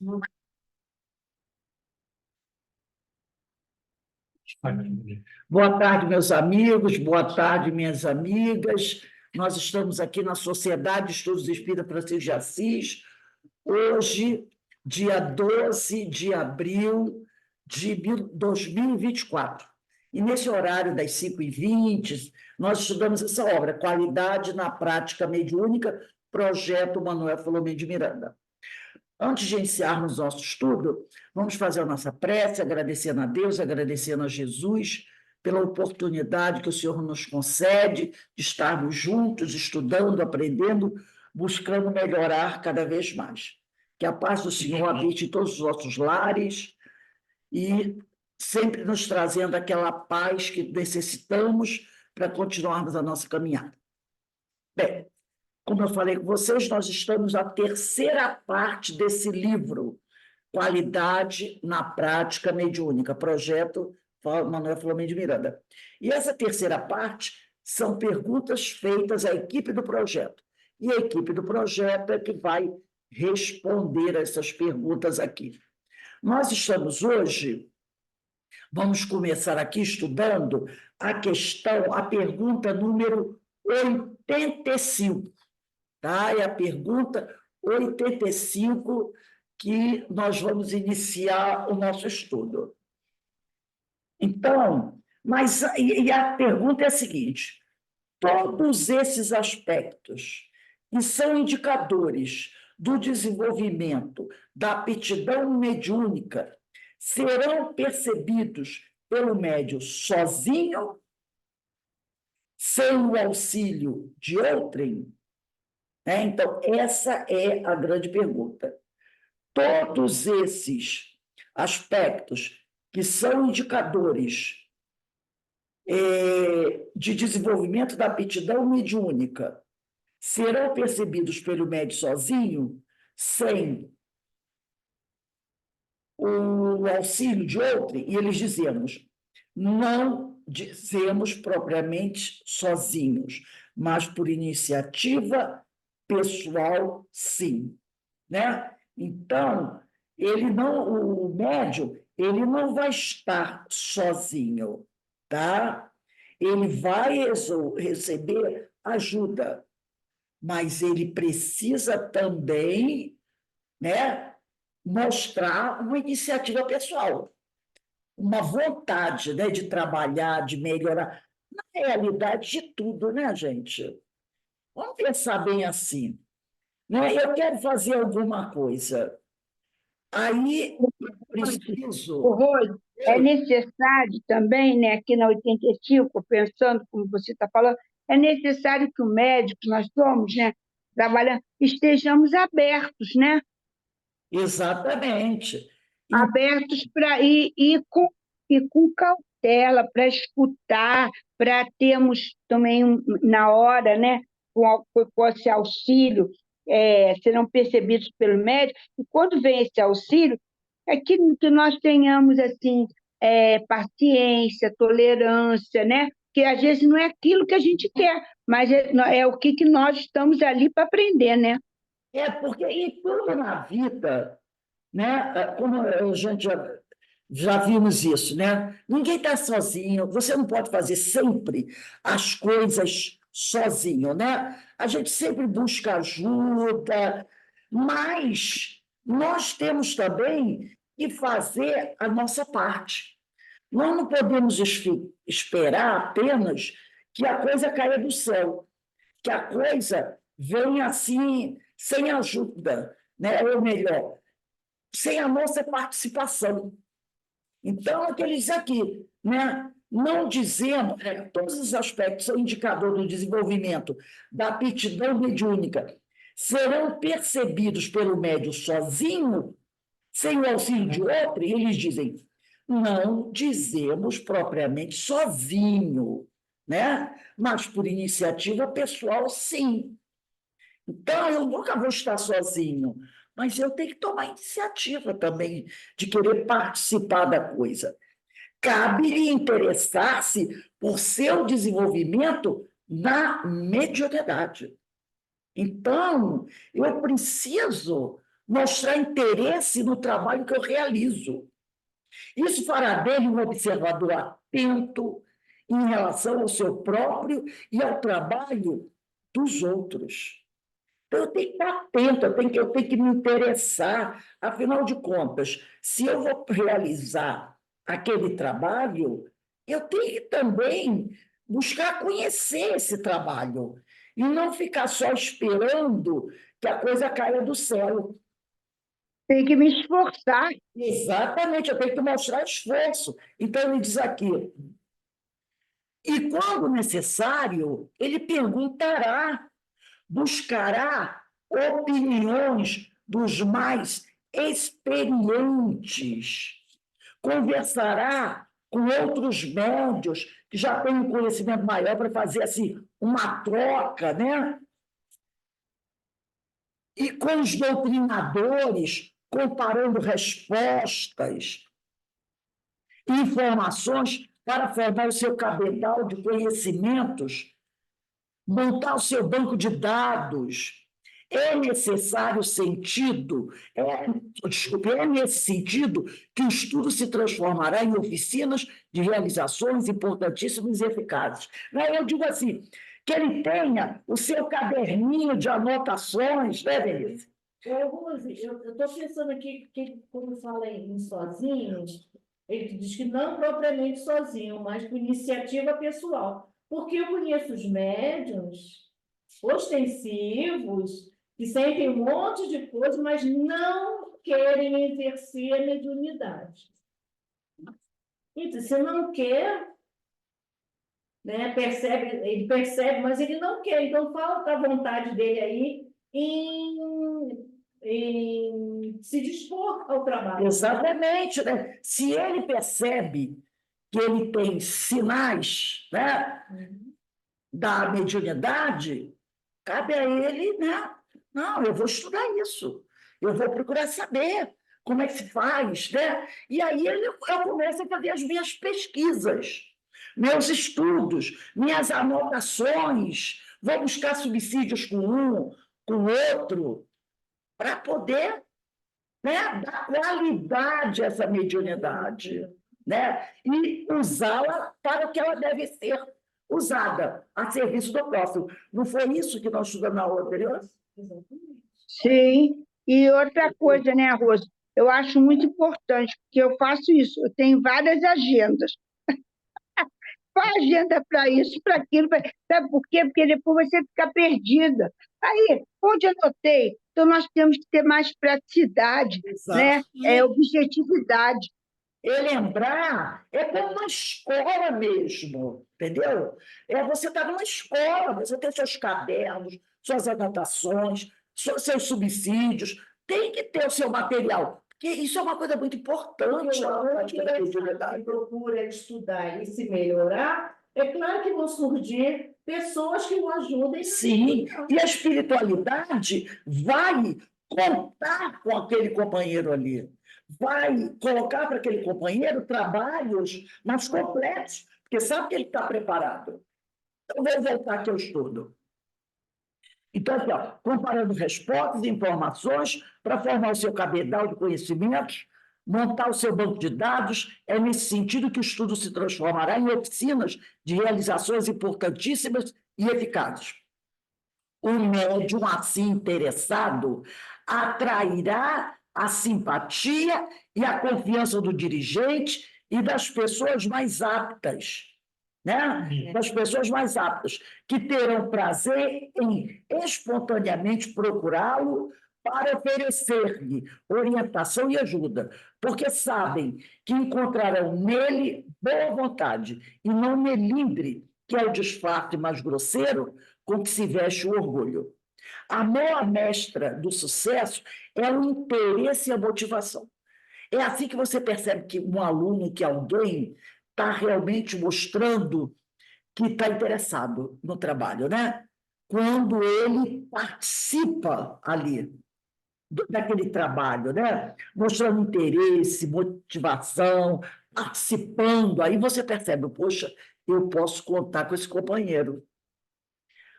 Boa tarde, meus amigos, boa tarde, minhas amigas. Nós estamos aqui na Sociedade de Estudos Espírita Francisco de Assis, hoje, dia 12 de abril de 2024. E nesse horário das 5h20, nós estudamos essa obra, Qualidade na Prática Mediúnica, projeto Manuel Filomeno de Miranda. Antes de iniciarmos nosso estudo, vamos fazer a nossa prece, agradecendo a Deus, agradecendo a Jesus pela oportunidade que o Senhor nos concede de estarmos juntos, estudando, aprendendo, buscando melhorar cada vez mais. Que a paz do Senhor habite em todos os nossos lares e sempre nos trazendo aquela paz que necessitamos para continuarmos a nossa caminhada. Bem, como eu falei com vocês, nós estamos na terceira parte desse livro, Qualidade na Prática Mediúnica, projeto Manuel Filomeno de Miranda. E essa terceira parte são perguntas feitas à equipe do projeto. E a equipe do projeto é que vai responder a essas perguntas aqui. Nós estamos hoje, vamos começar aqui estudando a pergunta número 85. Tá? É a pergunta 85 que nós vamos iniciar o nosso estudo. Então, a pergunta é a seguinte: todos esses aspectos que são indicadores do desenvolvimento da aptidão mediúnica serão percebidos pelo médium sozinho, sem o auxílio de outrem? Então, essa é a grande pergunta. Todos esses aspectos que são indicadores de desenvolvimento da aptidão mediúnica serão percebidos pelo médium sozinho, sem o auxílio de outrem? E eles dizemos, não dizemos propriamente sozinhos, mas por iniciativa pessoal, sim, né? Então, o médium, ele não vai estar sozinho, tá? Ele vai receber ajuda, mas ele precisa também, né, mostrar uma iniciativa pessoal, uma vontade, né, de trabalhar, de melhorar. Na realidade de tudo, né, gente? Vamos pensar bem assim, né? Eu quero fazer alguma coisa. Aí eu preciso. Rose, é necessário também, né, aqui na 85, pensando como você está falando, é necessário que o médico que nós somos, né, trabalhando, estejamos abertos, né? Exatamente. Abertos para e com cautela, para escutar, para termos também, na hora, né, com esse auxílio, serão percebidos pelo médico, e quando vem esse auxílio, é que nós tenhamos assim, paciência, tolerância, né? Que às vezes não é aquilo que a gente quer, mas é o que nós estamos ali para aprender, né? Porque em tudo na vida, né? Como a gente já vimos isso, né? Ninguém está sozinho, você não pode fazer sempre as coisas sozinho, né? A gente sempre busca ajuda, mas nós temos também que fazer a nossa parte. Nós não podemos esperar apenas que a coisa caia do céu, que a coisa venha assim, sem ajuda, né? Ou melhor, sem a nossa participação. Então, é o que ele diz aqui, né? Não dizemos, todos os aspectos são indicador do desenvolvimento da aptidão mediúnica, serão percebidos pelo médium sozinho, sem o auxílio de outro, e eles dizem, não dizemos propriamente sozinho, né? Mas por iniciativa pessoal, sim. Então, eu nunca vou estar sozinho, mas eu tenho que tomar iniciativa também de querer participar da coisa. Cabe-lhe interessar-se por seu desenvolvimento na mediunidade. Então, eu preciso, mostrar interesse no trabalho que eu realizo. Isso fará dele um observador atento em relação ao seu próprio e ao trabalho dos outros. Então, eu tenho que estar atento, eu tenho que me interessar. Afinal de contas, se eu vou realizar aquele trabalho, eu tenho que também buscar conhecer esse trabalho e não ficar só esperando que a coisa caia do céu. Tem que me esforçar. Exatamente, eu tenho que mostrar esforço. Então, ele diz aqui, e quando necessário, ele perguntará, buscará opiniões dos mais experientes, conversará com outros médios que já têm um conhecimento maior para fazer assim uma troca, né? E com os doutrinadores, comparando respostas, informações para formar o seu cabedal de conhecimentos, montar o seu banco de dados. É necessário sentido, é nesse sentido que o estudo se transformará em oficinas de realizações importantíssimas e eficazes. Eu digo assim, que ele tenha o seu caderninho de anotações, né, Denise? Rose, eu estou pensando aqui, que quando fala em sozinho, ele diz que não propriamente sozinho, mas por iniciativa pessoal. Porque eu conheço os médiuns ostensivos, que sentem um monte de coisa, mas não querem exercer a mediunidade. Então, se não quer, né, ele percebe, mas ele não quer. Então, falta a vontade dele aí em se dispor ao trabalho. Exatamente, né? Se ele percebe que ele tem sinais, né, da mediunidade, cabe a ele, né? Não, eu vou estudar isso, eu vou procurar saber como é que se faz, né? E aí eu começo a fazer as minhas pesquisas, meus estudos, minhas anotações, vou buscar subsídios com um, com outro, para poder, né, dar qualidade a essa mediunidade, né, e usá-la para o que ela deve ser usada, a serviço do próximo. Não foi isso que nós estudamos na aula anterior? Sim. E outra coisa, né, Rosa? Eu acho muito importante, porque eu faço isso, eu tenho várias agendas. Qual a agenda para isso, para aquilo? Sabe por quê? Porque depois você fica perdida. Aí, onde eu anotei? Então, nós temos que ter mais praticidade, né? Objetividade. E lembrar é como uma escola mesmo, entendeu? Você está numa escola, você tem seus cadernos, suas anotações, seus subsídios, tem que ter o seu material, porque isso é uma coisa muito importante na prática da mediunidade. Procura estudar e se melhorar, é claro que vão surgir pessoas que o ajudem. Sim, e a espiritualidade vai contar com aquele companheiro ali, vai colocar para aquele companheiro trabalhos mais completos, porque sabe que ele está preparado. Então, vou voltar aqui ao estudo. Então, aqui, ó, comparando respostas e informações para formar o seu cabedal de conhecimentos, montar o seu banco de dados, é nesse sentido que o estudo se transformará em oficinas de realizações importantíssimas e eficazes. O médium assim interessado atrairá a simpatia e a confiança do dirigente e das pessoas mais aptas, né? Das pessoas mais aptas, que terão prazer em espontaneamente procurá-lo para oferecer-lhe orientação e ajuda, porque sabem que encontrarão nele boa vontade e não melindre, que é o disfarce mais grosseiro com que se veste o orgulho. A maior mestra do sucesso é o interesse e a motivação. É assim que você percebe que um aluno, que alguém está realmente mostrando que está interessado no trabalho, né? Quando ele participa ali daquele trabalho, né? Mostrando interesse, motivação, participando, aí você percebe, poxa, eu posso contar com esse companheiro.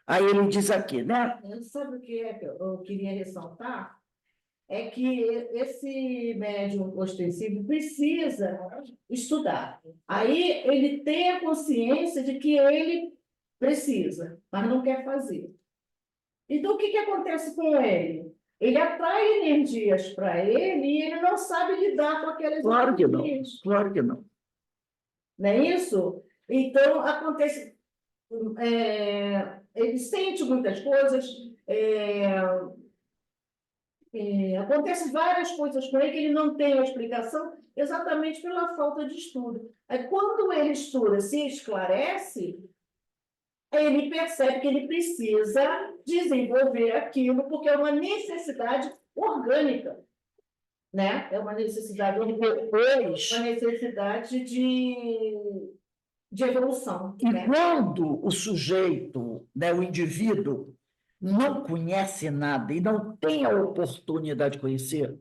Aí ele diz aqui, né? Sabe o que é que eu queria ressaltar? é que esse médium ostensivo precisa estudar. Aí ele tem a consciência de que ele precisa, mas não quer fazer. Então, o que acontece com ele? Ele atrai energias para ele e ele não sabe lidar com aquelas Claro que não, energias. claro que não. Não é isso? Então, acontece... ele sente muitas coisas, acontece várias coisas com ele que ele não tem a explicação exatamente pela falta de estudo. Aí, quando ele estuda, se esclarece, ele percebe que ele precisa desenvolver aquilo, porque é uma necessidade orgânica, né? É uma necessidade orgânica, uma necessidade de evolução. E Né? quando o sujeito, né, o indivíduo, não conhece nada e não tem a oportunidade de conhecer,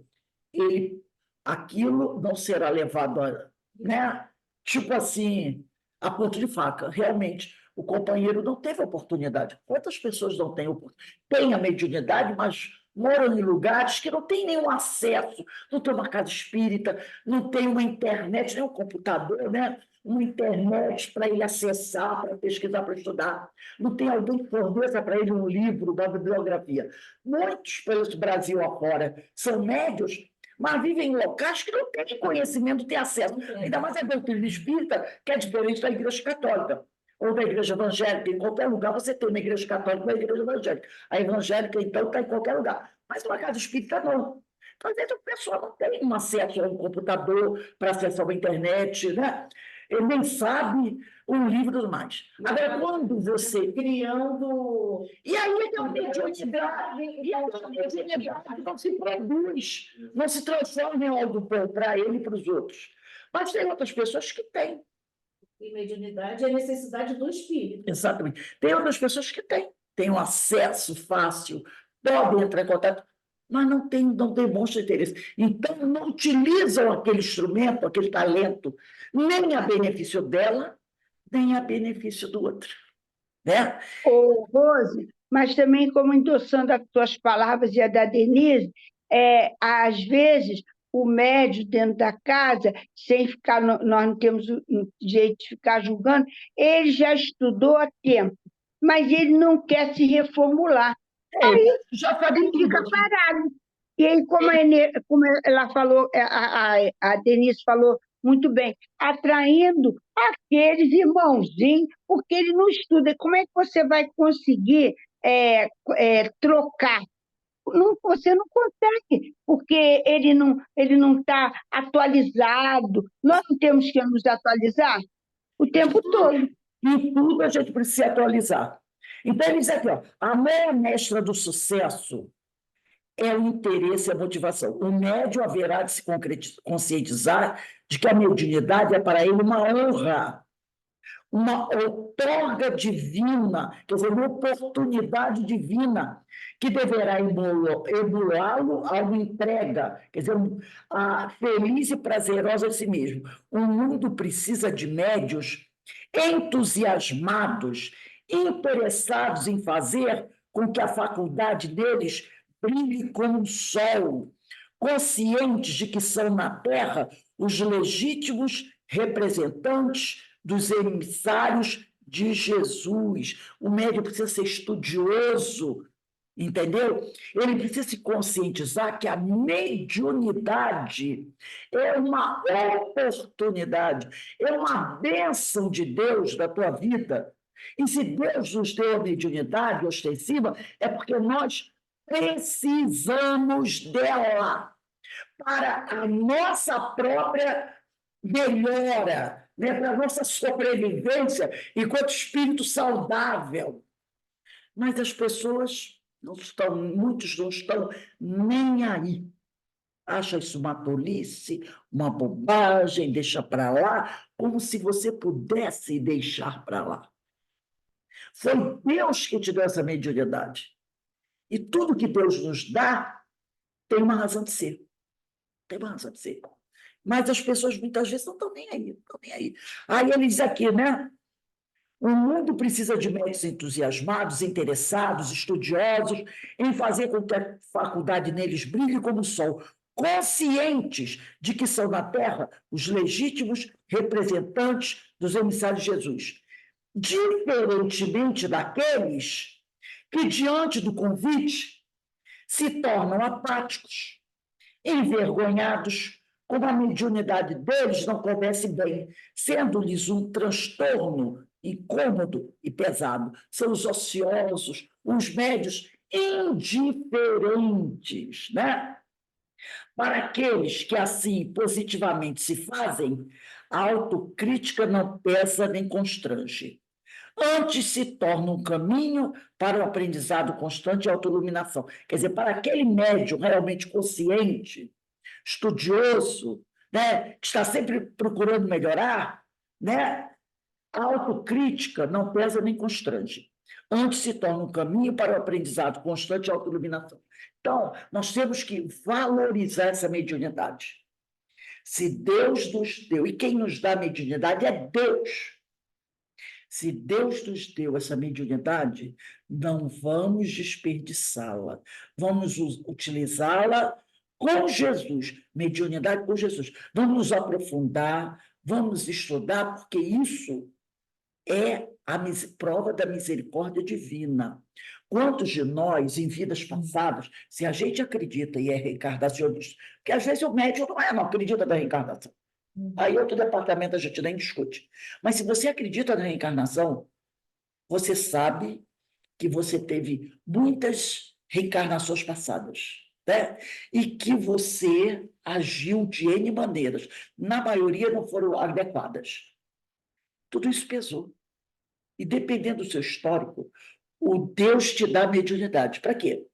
aquilo não será levado a, né, tipo assim, a ponto de faca. Realmente, o companheiro não teve oportunidade. Quantas pessoas não têm oportunidade? Têm a mediunidade, mas moram em lugares que não têm nenhum acesso, não tem uma casa espírita, não tem uma internet, nem um computador, né? Uma internet para ele acessar, para pesquisar, para estudar. Não tem alguém que forneça para ele um livro, uma bibliografia. Muitos pelo Brasil afora são médios, mas vivem em locais que não têm conhecimento, não têm acesso. Ainda mais a doutrina espírita, que é diferente da igreja católica ou da igreja evangélica. Em qualquer lugar você tem uma igreja católica e uma igreja evangélica. A evangélica, então, está em qualquer lugar. Mas uma casa espírita, não. Então, às vezes, o pessoal não tem um acesso a um computador para acessar a internet, né? Ele nem sabe um livro e tudo mais. Agora, quando você... Criando... E aí é que a mediunidade, e a mediunidade não se produz, não se transforma em algo para ele e para os outros. Mas tem outras pessoas que têm. E mediunidade é necessidade do espírito. Exatamente. Tem outras pessoas que têm um acesso fácil, podem entrar em contato, mas não demonstram interesse. Então, não utilizam aquele instrumento, aquele talento, nem a benefício dela, nem a benefício do outro. Né? Ô, Rose, mas também, como endossando as tuas palavras e a da Denise, às vezes o médio dentro da casa, sem ficar, nós não temos o jeito de ficar julgando, ele já estudou há tempo, mas ele não quer se reformular. Aí já sabe ele fica tudo. parado. E aí, como ela falou, a Denise falou muito bem, atraindo aqueles irmãozinhos, porque ele não estuda. Como é que você vai conseguir trocar? Não, você não consegue, porque ele não está atualizado. Nós não temos que nos atualizar o tempo todo. E tudo a gente precisa se atualizar. Então, ele diz aqui, ó, a maior mestra do sucesso é o interesse e a motivação. O médium haverá de se conscientizar de que a mediunidade é para ele uma honra, uma outorga divina, quer dizer, uma oportunidade divina, que deverá emulá-lo a uma entrega, quer dizer, feliz e prazerosa a si mesmo. O mundo precisa de médios entusiasmados, interessados em fazer com que a faculdade deles brilhe como um sol, conscientes de que são na Terra os legítimos representantes dos emissários de Jesus. O médium precisa ser estudioso, entendeu? Ele precisa se conscientizar que a mediunidade é uma oportunidade, é uma bênção de Deus da tua vida. E se Deus nos deu a mediunidade ostensiva, é porque nós precisamos dela para a nossa própria melhora, né? Para a nossa sobrevivência enquanto espírito saudável. Mas as pessoas muitos não estão nem aí. Acha isso uma tolice, uma bobagem, deixa para lá, como se você pudesse deixar para lá. Foi Deus que te deu essa mediunidade. E tudo que Deus nos dá tem uma razão de ser. Tem uma razão de ser. Mas as pessoas muitas vezes não estão nem aí, não estão nem aí. Aí ele diz aqui, né? O mundo precisa de médicos entusiasmados, interessados, estudiosos, em fazer com que a faculdade neles brilhe como o sol, conscientes de que são na Terra os legítimos representantes dos emissários de Jesus. Diferentemente daqueles que, diante do convite, se tornam apáticos, envergonhados, como a mediunidade deles não conhece bem, sendo-lhes um transtorno incômodo e pesado. São os ociosos, os médios indiferentes, né? Para aqueles que assim positivamente se fazem, a autocrítica não pesa nem constrange. Antes se torna um caminho para o aprendizado constante e autoiluminação. Quer dizer, para aquele médium realmente consciente, estudioso, né, que está sempre procurando melhorar, né, a autocrítica não pesa nem constrange. Antes se torna um caminho para o aprendizado constante e autoiluminação. Então, nós temos que valorizar essa mediunidade. Se Deus nos deu, e quem nos dá a mediunidade é Deus. Se Deus nos deu essa mediunidade, não vamos desperdiçá-la. Vamos utilizá-la com Jesus, mediunidade com Jesus. Vamos nos aprofundar, vamos estudar, porque isso é a prova da misericórdia divina. Quantos de nós, em vidas passadas, se a gente acredita e é reencarnacionista, porque às vezes o médium não acredita na reencarnação. Aí outro departamento a gente nem discute. Mas se você acredita na reencarnação, você sabe que você teve muitas reencarnações passadas, né? E que você agiu de N maneiras. Na maioria não foram adequadas. Tudo isso pesou. E dependendo do seu histórico, o Deus te dá mediunidade. Para quê?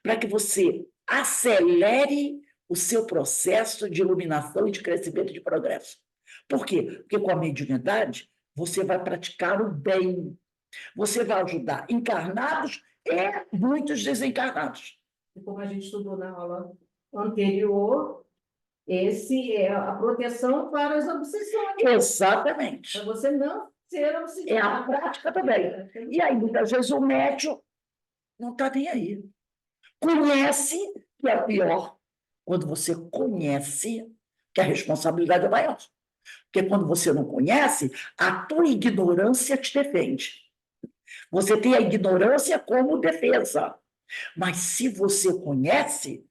Para que você acelere o seu processo de iluminação e de crescimento e de progresso. Por quê? Porque com a mediunidade você vai praticar o bem. Você vai ajudar encarnados e muitos desencarnados. E como a gente estudou na aula anterior, esse é a proteção para as obsessões. Exatamente. Para você não ser obsessivo. É a prática também. E aí, muitas vezes, o médium não está nem aí. Conhece, que é pior. Quando você conhece, que a responsabilidade é maior. Porque quando você não conhece, a tua ignorância te defende. Você tem a ignorância como defesa. Mas se você conhece,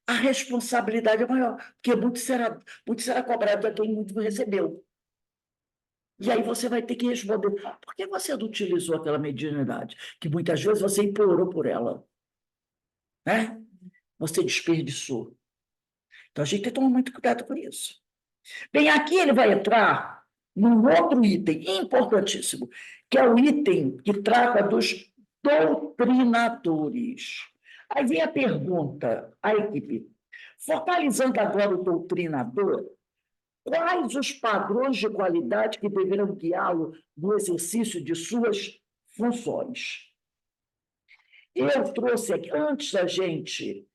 a responsabilidade é maior. Porque muito será cobrado a quem muito recebeu. E aí você vai ter que responder, por que você não utilizou aquela mediunidade? Que muitas vezes você implorou por ela. Né? Você desperdiçou. Então, a gente tem que tomar muito cuidado com isso. Bem, aqui ele vai entrar num outro item importantíssimo, que é o item que trata dos doutrinadores. Aí vem a pergunta à equipe. Focalizando agora o doutrinador, quais os padrões de qualidade que deverão guiá-lo no exercício de suas funções? Eu trouxe aqui, antes da gente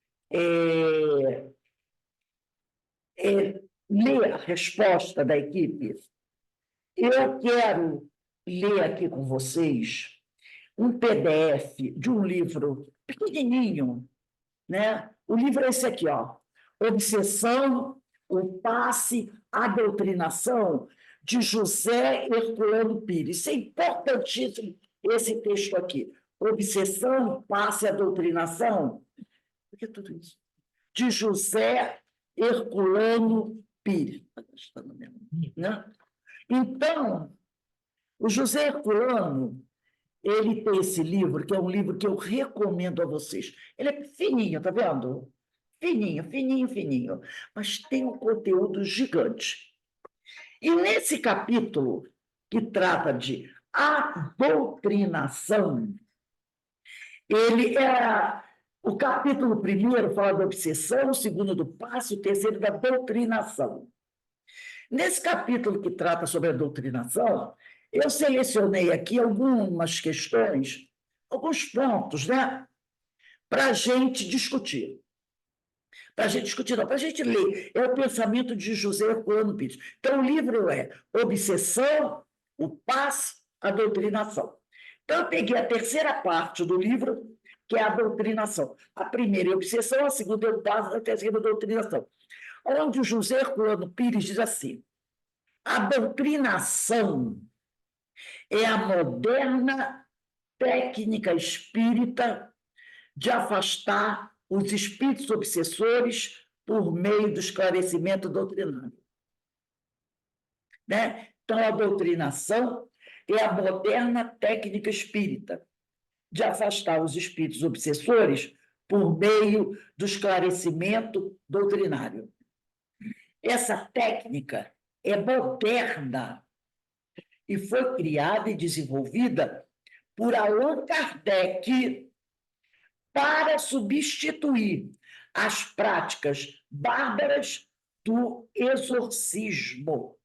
ler a resposta da equipe, eu quero ler aqui com vocês um PDF de um livro pequenininho, né? O livro é esse aqui, ó, Obsessão, o Passe, a Doutrinação, de José Herculano Pires. Isso é importantíssimo, esse texto aqui. Obsessão, Passe, a Doutrinação. Por que tudo isso? De José Herculano Pires. Né? Então, o José Herculano, ele tem esse livro, que é um livro que eu recomendo a vocês. Ele é fininho, tá vendo? Fininho, fininho, fininho. Mas tem um conteúdo gigante. E nesse capítulo, que trata de a doutrinação, ele é... O capítulo 1 fala da obsessão, o 2 do passe, o 3 da doutrinação. Nesse capítulo que trata sobre a doutrinação, eu selecionei aqui algumas questões, alguns pontos, né, para a gente discutir. Para a gente discutir, não, para a gente ler. É o pensamento de José Herculano Pires. Então, o livro é Obsessão, o Passe, a doutrinação. Então, eu peguei a terceira parte do livro, que é a doutrinação. A primeira é a obsessão, a segunda é o base, a terceira é a doutrinação. Onde o José Herculano Pires diz assim: a doutrinação é a moderna técnica espírita de afastar os espíritos obsessores por meio do esclarecimento doutrinário. Né? Então, a doutrinação é a moderna técnica espírita de afastar os espíritos obsessores por meio do esclarecimento doutrinário. Essa técnica é moderna e foi criada e desenvolvida por Allan Kardec para substituir as práticas bárbaras do exorcismo,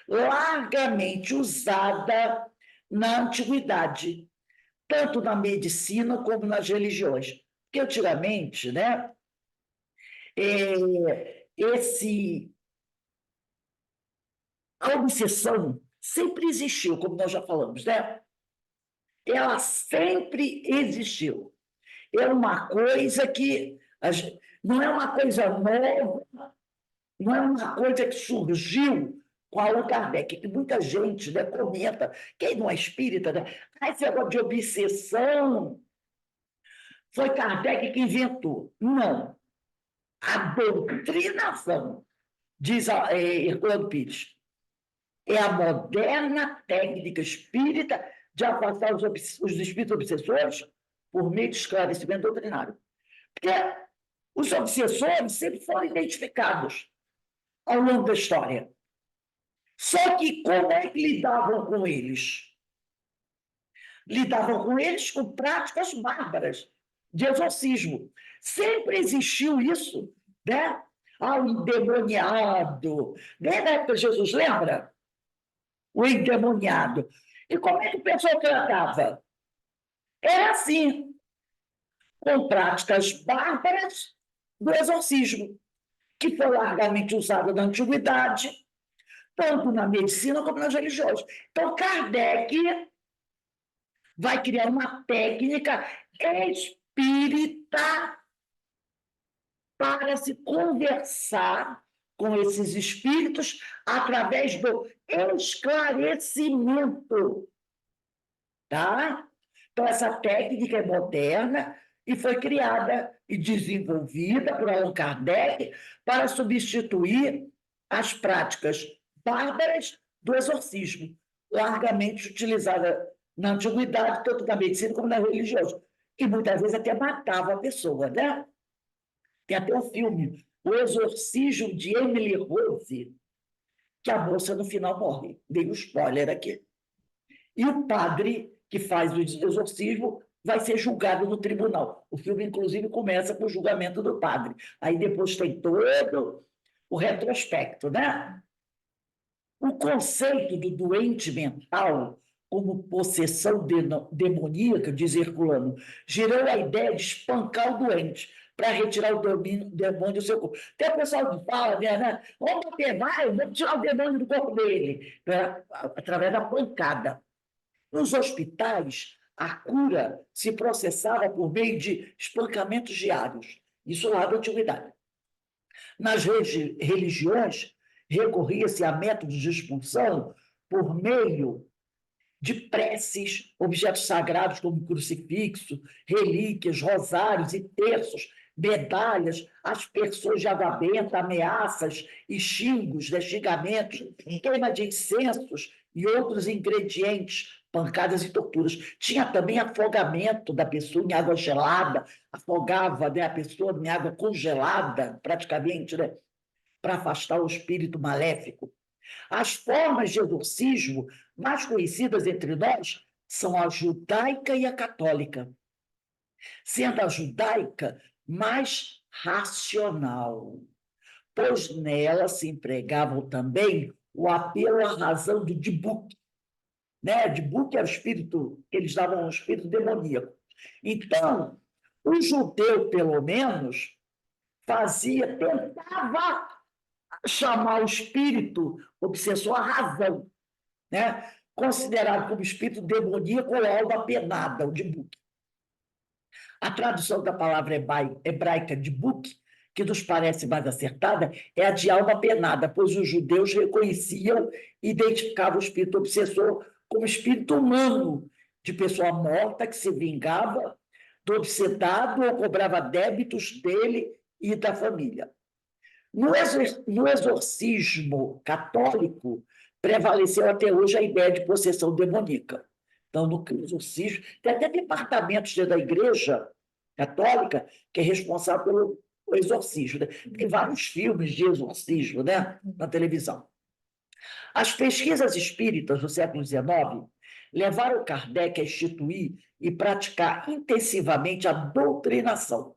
largamente usada na antiguidade, tanto na medicina como nas religiões. Porque antigamente, né, a obsessão sempre existiu, como nós já falamos, né? Ela sempre existiu. É uma coisa que não é uma coisa nova, não é uma coisa que surgiu com Allan Kardec, que muita gente, né, comenta, quem não é espírita, né? Esse negócio de obsessão foi Kardec que inventou. Não. A doutrinação, diz Herculano Pires, é a moderna técnica espírita de afastar os espíritos obsessores por meio de esclarecimento doutrinário. Porque os obsessores sempre foram identificados ao longo da história. Só que como é que lidavam com eles? Lidavam com eles com práticas bárbaras de exorcismo. Sempre existiu isso, né? O endemoniado. Desde a época de Jesus, lembra? O endemoniado. E como é que o pessoal tratava? Era assim, com práticas bárbaras do exorcismo, que foi largamente usada na antiguidade, tanto na medicina como nas religiões. Então, Kardec vai criar uma técnica espírita para se conversar com esses espíritos através do esclarecimento. Tá? Então, essa técnica é moderna e foi criada e desenvolvida por Allan Kardec para substituir as práticas bárbaras do exorcismo, largamente utilizada na antiguidade, tanto na medicina como na religião. E muitas vezes até matava a pessoa, né? Tem até um filme, O Exorcismo de Emily Rose, que a moça no final morre. Dei um spoiler aqui. E o padre que faz o exorcismo vai ser julgado no tribunal. O filme, inclusive, começa com o julgamento do padre. Aí depois tem todo o retrospecto, né? O conceito do doente mental como possessão demoníaca, diz Herculano, gerou a ideia de espancar o doente para retirar o demônio do seu corpo. Tem o pessoal que fala, né? Vamos tirar o demônio do corpo dele, né? Através da pancada. Nos hospitais, a cura se processava por meio de espancamentos diários. Isso lá da antiguidade. Nas religiões, recorria-se a métodos de expulsão por meio de preces, objetos sagrados como crucifixo, relíquias, rosários e terços, medalhas, aspersões de água benta, ameaças e xingos, xingamentos, queima de incensos e outros ingredientes, pancadas e torturas. Tinha também afogamento da pessoa em água gelada, afogava, né, a pessoa em água congelada, praticamente, né, para afastar o espírito maléfico. As formas de exorcismo mais conhecidas entre nós são a judaica e a católica, sendo a judaica mais racional, pois nela se empregavam também o apelo à razão do Dibuk, né? Dibuk era o espírito, eles davam um espírito demoníaco. Então, o judeu, pelo menos, tentava chamar o espírito obsessor à razão, né? considerado como espírito demoníaco ou alma penada, o dibuk. A tradução da palavra hebraica dibuk, que nos parece mais acertada, é a de alma penada, pois os judeus reconheciam e identificavam o espírito obsessor como espírito humano, de pessoa morta que se vingava do obsedado ou cobrava débitos dele e da família. No exorcismo católico, prevaleceu até hoje a ideia de possessão demoníaca. Então, no exorcismo, tem até departamentos dentro da Igreja Católica que é responsável pelo exorcismo. Né? Tem vários filmes de exorcismo, né, na televisão. As pesquisas espíritas do século XIX levaram Kardec a instituir e praticar intensivamente a doutrinação,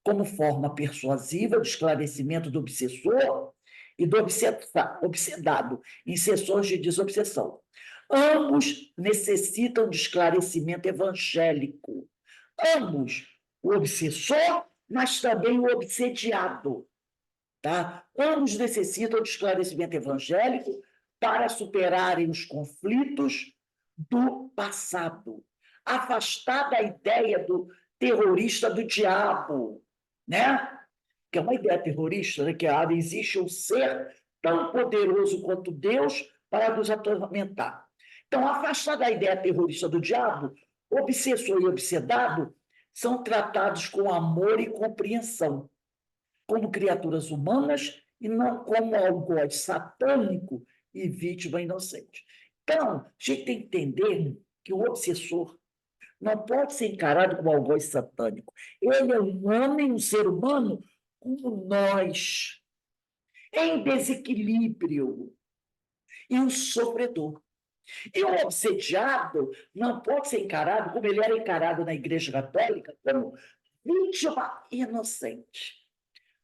como forma persuasiva de esclarecimento do obsessor e do obsedado, em sessões de desobsessão. Ambos necessitam de esclarecimento evangélico. Ambos, o obsessor, mas também o obsediado. Tá? Ambos necessitam de esclarecimento evangélico para superarem os conflitos do passado, afastar da ideia do terrorista do diabo, né? Que é uma ideia terrorista, né? Que existe um ser tão poderoso quanto Deus para nos atormentar. Então, afastar da ideia terrorista do diabo, obsessor e obsedado são tratados com amor e compreensão, como criaturas humanas e não como algoz satânico e vítima inocente. Então, a gente tem que entender que o obsessor não pode ser encarado como algoz satânico. Ele é um homem, um ser humano como nós, em desequilíbrio e um sofredor. E o obsediado não pode ser encarado como ele era encarado na Igreja Católica, como vítima inocente.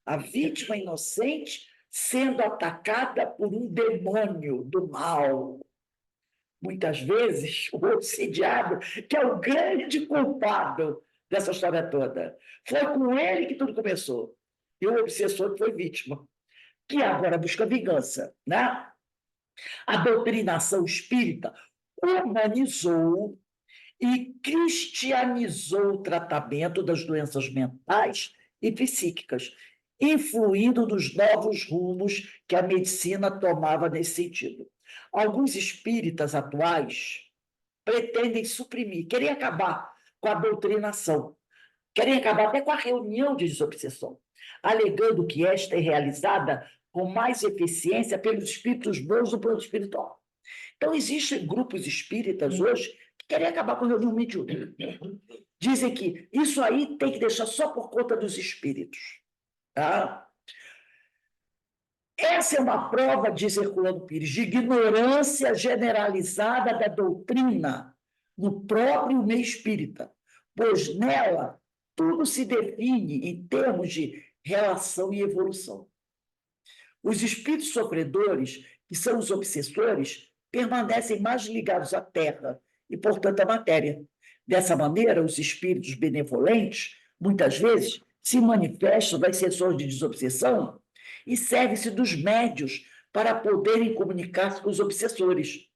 A vítima inocente sendo atacada por um demônio do mal. Muitas vezes, o obsidiado, que é o grande culpado dessa história toda. Foi com ele que tudo começou. E o obsessor foi vítima, que agora busca vingança. Né? A doutrinação espírita humanizou e cristianizou o tratamento das doenças mentais e psíquicas, influindo nos novos rumos que a medicina tomava nesse sentido. Alguns espíritas atuais pretendem suprimir, querem acabar com a doutrinação, querem acabar até com a reunião de desobsessão, alegando que esta é realizada com mais eficiência pelos espíritos bons do plano espiritual. Então, existem grupos espíritas hoje que querem acabar com a reunião mediúnica. Dizem que isso aí tem que deixar só por conta dos espíritos. Tá? Essa é uma prova, diz Herculano Pires, de ignorância generalizada da doutrina no próprio meio espírita, pois nela tudo se define em termos de relação e evolução. Os espíritos sofredores, que são os obsessores, permanecem mais ligados à terra e, portanto, à matéria. Dessa maneira, os espíritos benevolentes, muitas vezes, se manifestam nas sessões de desobsessão e servem-se dos médios para poderem comunicar-se com os obsessores,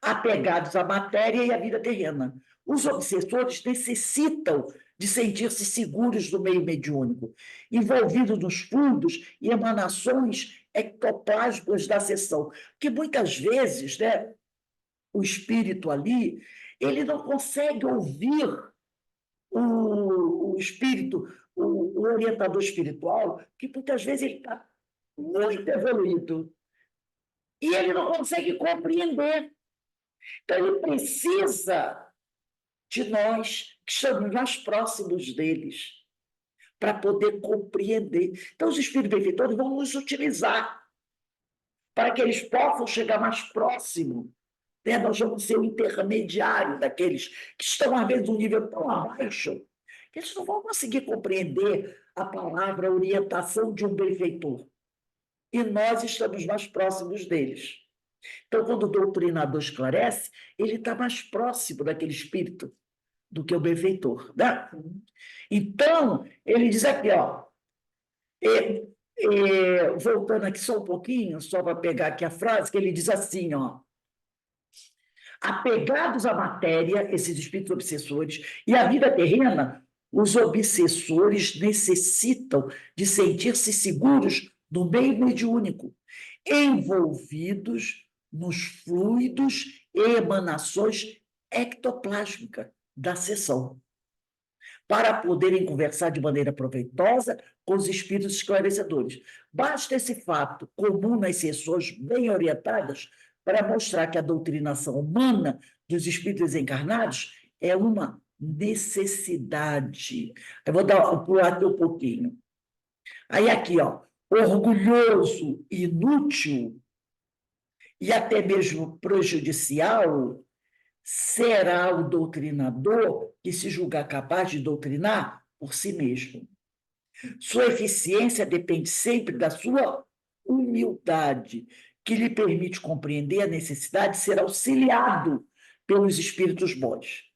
apegados à matéria e à vida terrena. Os obsessores necessitam de sentir-se seguros do meio mediúnico, envolvidos nos fluidos e emanações ectoplásmicas da sessão, que muitas vezes, né, o espírito ali, ele não consegue ouvir o espírito, o orientador espiritual, que muitas vezes ele está muito evoluído e ele não consegue compreender. Então, ele precisa de nós, que estamos mais próximos deles, para poder compreender. Então, os espíritos benfeitores vão nos utilizar para que eles possam chegar mais próximo. Né? Nós vamos ser o intermediário daqueles que estão, às vezes, num nível tão abaixo, que eles não vão conseguir compreender a palavra orientação de um benfeitor. E nós estamos mais próximos deles. Então, quando o doutrinador esclarece, ele está mais próximo daquele espírito do que o benfeitor. Né? Então, ele diz aqui, ó, voltando aqui só um pouquinho, só para pegar aqui a frase, que ele diz assim, ó, Apegados à matéria, esses espíritos obsessores, e à vida terrena, os obsessores necessitam de sentir-se seguros no meio mediúnico, envolvidos nos fluidos e emanações ectoplásmicas da sessão, para poderem conversar de maneira proveitosa com os espíritos esclarecedores. Basta esse fato comum nas sessões bem orientadas para mostrar que a doutrinação humana dos espíritos encarnados é uma necessidade. Eu vou pular aqui um pouquinho. Aí aqui, ó, orgulhoso, inútil e até mesmo prejudicial será o doutrinador que se julgar capaz de doutrinar por si mesmo. Sua eficiência depende sempre da sua humildade, que lhe permite compreender a necessidade de ser auxiliado pelos espíritos bons.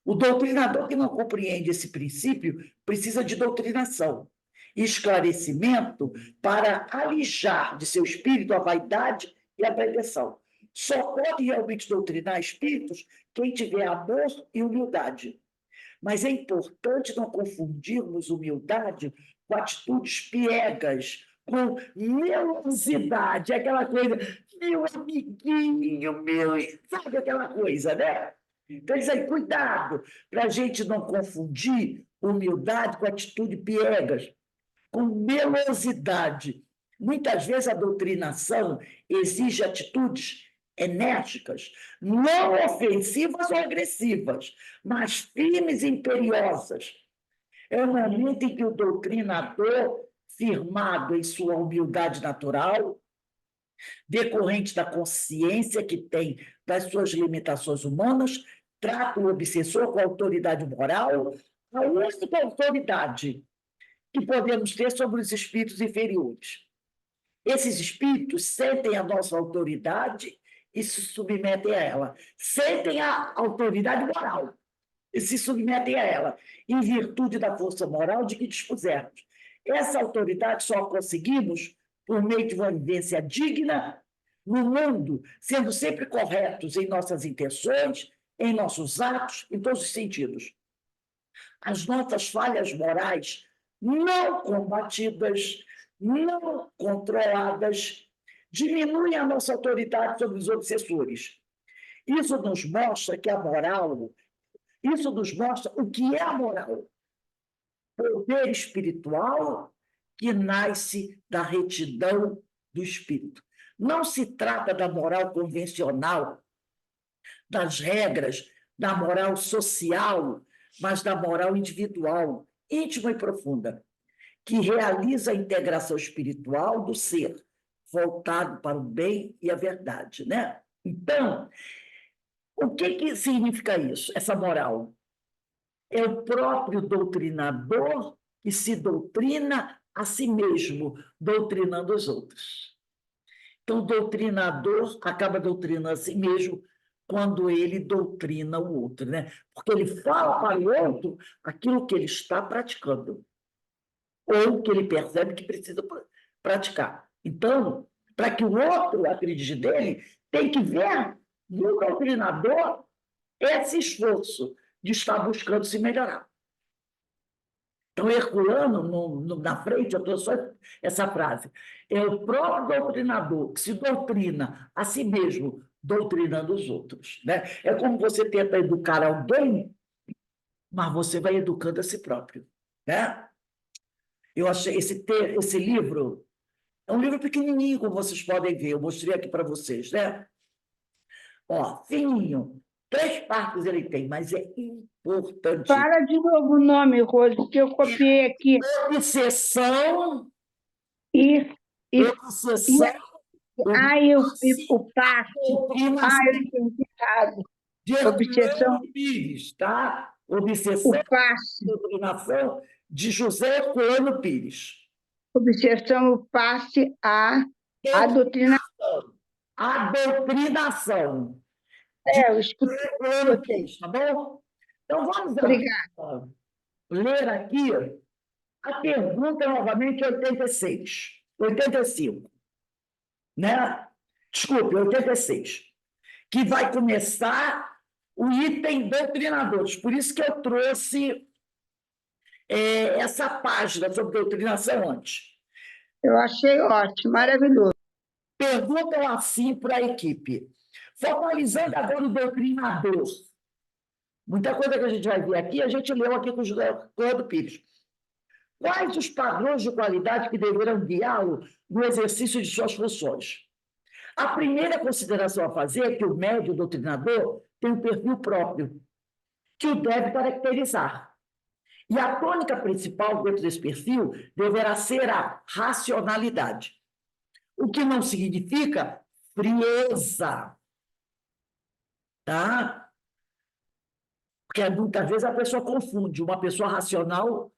O doutrinador que não compreende esse princípio precisa de doutrinação e esclarecimento para alijar de seu espírito a vaidade e a pretensão. Só pode realmente doutrinar espíritos quem tiver amor e humildade. Mas é importante não confundirmos humildade com atitudes piegas, com melosidade, aquela coisa, meu amiguinho, meu, sabe aquela coisa, né? Então, isso aí, cuidado, para a gente não confundir humildade com atitude piegas, com melosidade. Muitas vezes a doutrinação exige atitudes enérgicas, não ofensivas ou agressivas, mas firmes e imperiosas. É o momento em que o doutrinador, firmado em sua humildade natural, decorrente da consciência que tem das suas limitações humanas, trata o obsessor com autoridade moral, a única autoridade que podemos ter sobre os espíritos inferiores. Esses espíritos sentem a nossa autoridade e se submetem a ela. Sentem a autoridade moral e se submetem a ela, em virtude da força moral de que dispusermos. Essa autoridade só conseguimos por meio de uma vivência digna no mundo, sendo sempre corretos em nossas intenções, em nossos atos, em todos os sentidos. As nossas falhas morais não combatidas, não controladas, diminuem a nossa autoridade sobre os obsessores. Isso nos mostra que a moral, isso nos mostra o que é a moral. Poder espiritual que nasce da retidão do espírito. Não se trata da moral convencional, das regras, da moral social, mas da moral individual, íntima e profunda, que realiza a integração espiritual do ser, voltado para o bem e a verdade, né? Então, o que significa isso, essa moral? É o próprio doutrinador que se doutrina a si mesmo, doutrinando os outros. Então, o doutrinador acaba doutrinando a si mesmo quando ele doutrina o outro, né? Porque ele fala para o outro aquilo que ele está praticando, ou que ele percebe que precisa praticar. Então, para que o outro acredite nele, tem que ver no doutrinador esse esforço de estar buscando se melhorar. Então, Herculano, na frente, eu estou só essa frase, é o próprio doutrinador que se doutrina a si mesmo, doutrinando os outros, né? É como você tenta educar alguém, mas você vai educando a si próprio, né? Eu achei esse livro, é um livro pequenininho, como vocês podem ver, eu mostrei aqui para vocês, né? Ó, fininho, 3 partes ele tem, mas é importante. Fala de novo o nome, Rose, que eu copiei aqui. Obsessão. Obsessão. O passe. Eu entendi errado. De Obsessão. Pires, tá? Obsessão. O passe. Doutrinação de José Herculano Pires. Obsessão, o passe, a doutrinação. A doutrinação. Eu escutei. Tá bom? Então, vamos ler aqui a pergunta novamente 85, né? Desculpe, 86, que vai começar o item doutrinadores. Por isso que eu trouxe essa página sobre doutrinação antes. Eu achei ótimo, maravilhoso. Perguntam assim para a equipe. Formalizando agora o doutrinador. Muita coisa que a gente vai ver aqui, a gente leu aqui com o José Cláudio Pires. Quais os padrões de qualidade que deverão guiá-lo no exercício de suas funções? A primeira consideração a fazer é que o médium doutrinador tem um perfil próprio, que o deve caracterizar. E a tônica principal dentro desse perfil deverá ser a racionalidade, o que não significa frieza, tá? Porque muitas vezes a pessoa confunde uma pessoa racional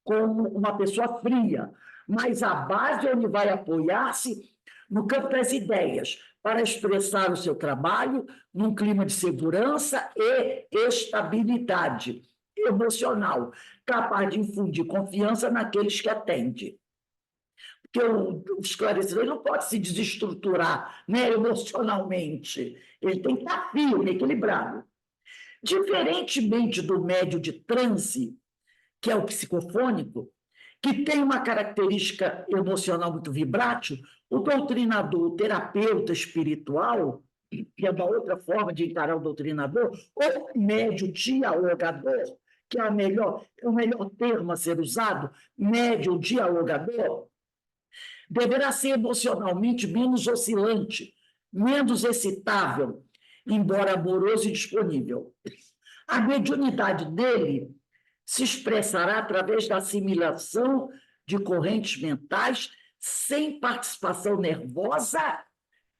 com uma pessoa fria, mas a base onde vai apoiar-se no campo das ideias, para expressar o seu trabalho num clima de segurança e estabilidade emocional, capaz de infundir confiança naqueles que atende. Porque o esclarecedor não pode se desestruturar, né, emocionalmente. Ele tem que estar firme, equilibrado. Diferentemente do médio de transe, que é o psicofônico, que tem uma característica emocional muito vibrátil, o doutrinador, o terapeuta espiritual, que é uma outra forma de encarar o doutrinador, ou o médio dialogador, que é o melhor termo a ser usado, médio dialogador, deverá ser emocionalmente menos oscilante, menos excitável, embora amoroso e disponível. A mediunidade dele se expressará através da assimilação de correntes mentais sem participação nervosa,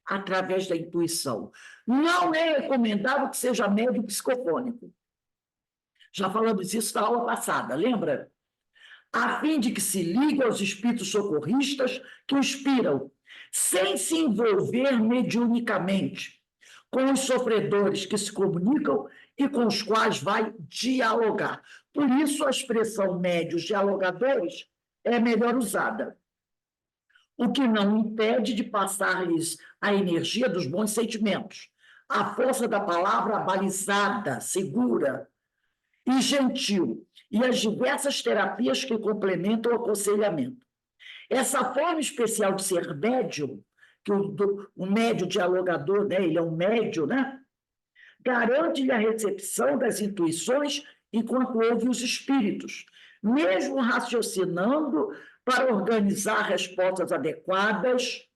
através da intuição. Não é recomendável que seja médium psicofônico. Já falamos isso na aula passada, lembra? A fim de que se ligue aos espíritos socorristas que o inspiram, sem se envolver mediunicamente com os sofredores que se comunicam e com os quais vai dialogar. Por isso, a expressão médios dialogadores é melhor usada, o que não impede de passar-lhes a energia dos bons sentimentos, a força da palavra balizada, segura e gentil, e as diversas terapias que complementam o aconselhamento. Essa forma especial de ser médium, que o médium dialogador, né, ele é um médium, né, garante-lhe a recepção das intuições enquanto ouve os espíritos, mesmo raciocinando para organizar respostas adequadas,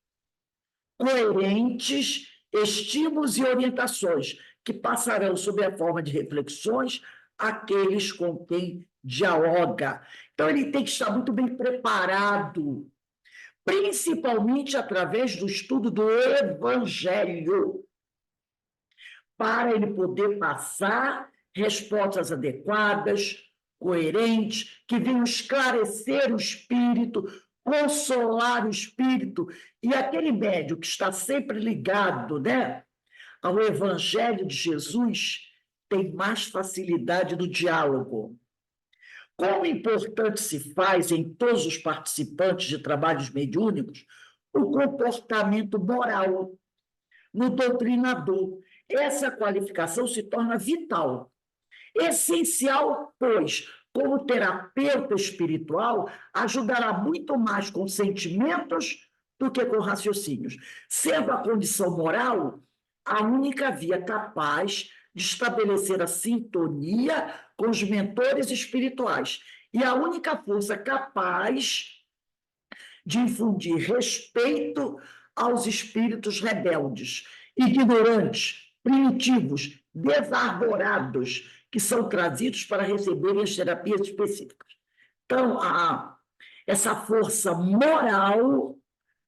coerentes, estímulos e orientações, que passarão sob a forma de reflexões àqueles com quem dialoga. Então, ele tem que estar muito bem preparado, principalmente através do estudo do Evangelho, para ele poder passar respostas adequadas, coerentes, que venham esclarecer o espírito, consolar o espírito. E aquele médium que está sempre ligado, né, ao Evangelho de Jesus tem mais facilidade no diálogo. Como importante se faz em todos os participantes de trabalhos mediúnicos o comportamento moral no doutrinador. Essa qualificação se torna vital, essencial, pois, como terapeuta espiritual, ajudará muito mais com sentimentos do que com raciocínios, sendo a condição moral a única via capaz de estabelecer a sintonia com os mentores espirituais e a única força capaz de infundir respeito aos espíritos rebeldes, ignorantes, primitivos, desarvorados, que são trazidos para receberem as terapias específicas. Então, essa força moral,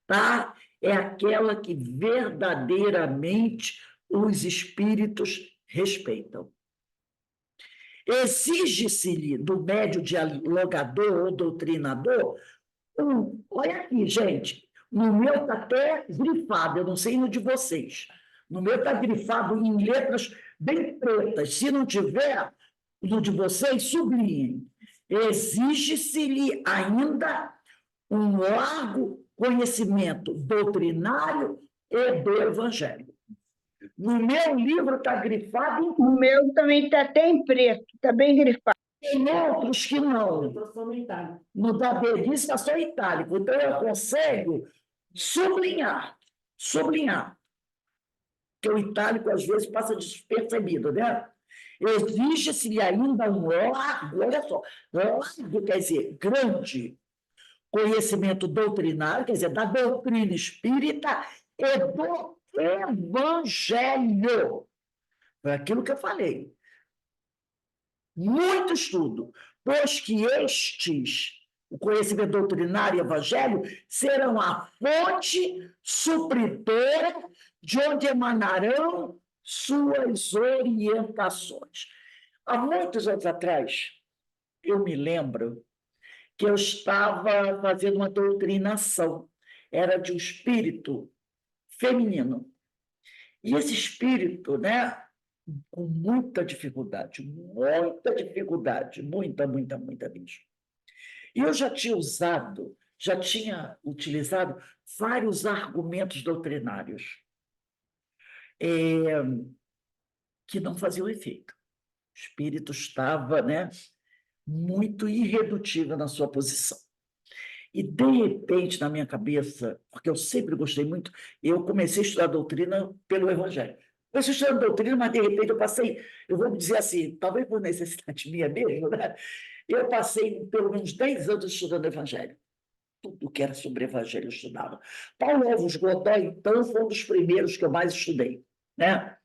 tá, é aquela que verdadeiramente os espíritos respeitam. Exige-se-lhe do médium dialogador ou doutrinador olha aqui, gente, no meu está até grifado, eu não sei no de vocês. No meu está grifado em letras bem pretas. Se não tiver, no de vocês, sublinhem. Exige-se-lhe ainda um largo conhecimento doutrinário e do Evangelho. No meu livro está grifado, O meu também está até em preto, está bem grifado. tem outros que Eu não. estou só no itálico. No da Belis está só itálico. Então, eu aconselho sublinhar. Sublinhar. Porque o itálico, às vezes, passa despercebido, né? Existe-se ainda um largo, olha só, largo quer dizer grande conhecimento doutrinário, quer dizer, da doutrina espírita e do evangelho. Foi aquilo que eu falei. Muito estudo, pois que estes, o conhecimento doutrinário e evangelho, serão a fonte supridora de onde emanarão suas orientações. Há muitos anos atrás, eu me lembro que eu estava fazendo uma doutrinação, era de um espírito feminino. E esse espírito, né, com muita dificuldade, muita, muita, muita mesmo. E eu já tinha utilizado vários argumentos doutrinários que não faziam efeito. O espírito estava, né, muito irredutível na sua posição. E, de repente, na minha cabeça, porque eu sempre gostei muito, eu comecei a estudar doutrina pelo Evangelho. Eu estou estudando doutrina, mas, de repente, eu passei, eu vou dizer assim, talvez por necessidade minha mesmo, né? Eu passei pelo menos 10 anos estudando Evangelho. Tudo que era sobre Evangelho eu estudava. Paulo Alves Godoy, então, foi um dos primeiros que eu mais estudei, né?